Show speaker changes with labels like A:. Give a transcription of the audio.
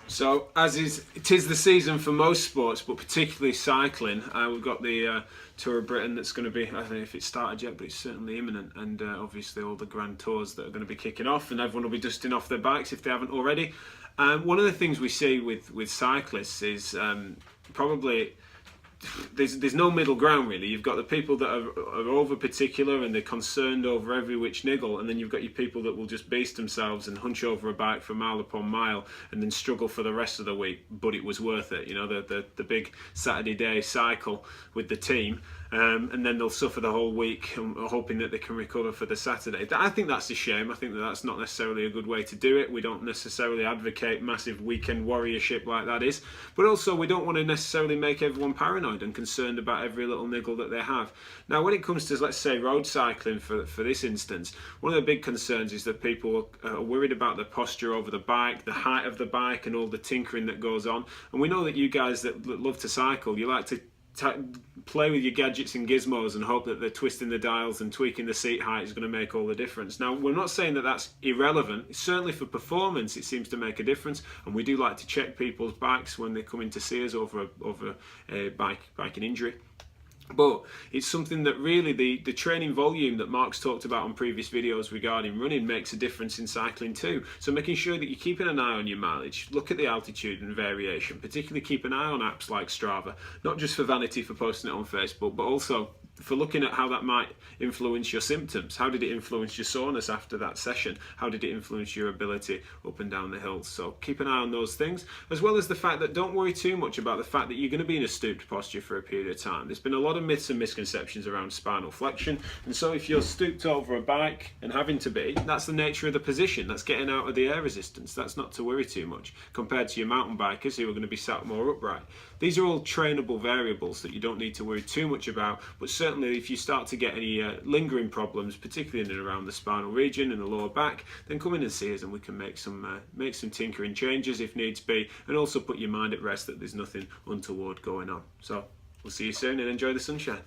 A: So, it is the season for most sports, but particularly cycling. We've got the Tour of Britain that's going to be, I don't know if it's started yet, but it's certainly imminent. And obviously all the Grand Tours that are going to be kicking off, and everyone will be dusting off their bikes if they haven't already. One of the things we see with cyclists is probably there's no middle ground really. You've got the people that are over particular and they're concerned over every which niggle, and then you've got your people that will just beast themselves and hunch over a bike for mile upon mile and then struggle for the rest of the week, but it was worth it. You know, the big Saturday day cycle with the team, and then they'll suffer the whole week hoping that they can recover for the Saturday. I think that's a shame. I think that's not necessarily a good way to do it. We don't necessarily advocate massive weekend warriorship like that is, but also we don't want to necessarily make everyone paranoid and concerned about every little niggle that they have. Now, when it comes to, let's say, road cycling for this instance, one of the big concerns is that people are worried about the posture over the bike, the height of the bike, and all the tinkering that goes on. And we know that you guys that love to cycle, you like to play with your gadgets and gizmos and hope that they're twisting the dials and tweaking the seat height is going to make all the difference. Now, we're not saying that that's irrelevant. Certainly for performance, it seems to make a difference, and we do like to check people's bikes when they come in to see us over a biking injury. But it's something that really the training volume that Mark's talked about on previous videos regarding running makes a difference in cycling too. So making sure that you're keeping an eye on your mileage, look at the altitude and variation, particularly keep an eye on apps like Strava, not just for vanity for posting it on Facebook, but also for looking at how that might influence your symptoms. How did it influence your soreness after that session? How did it influence your ability up and down the hills? So keep an eye on those things, as well as the fact that don't worry too much about the fact that you're going to be in a stooped posture for a period of time. There's been a lot of myths and misconceptions around spinal flexion, and so if you're stooped over a bike and having to be, that's the nature of the position. That's getting out of the air resistance. That's not to worry too much compared to your mountain bikers who are going to be sat more upright. These are all trainable variables that you don't need to worry too much about, but certainly if you start to get any lingering problems, particularly in and around the spinal region and the lower back, then come in and see us and we can make some tinkering changes if needs be, and also put your mind at rest that there's nothing untoward going on. So we'll see you soon and enjoy the sunshine.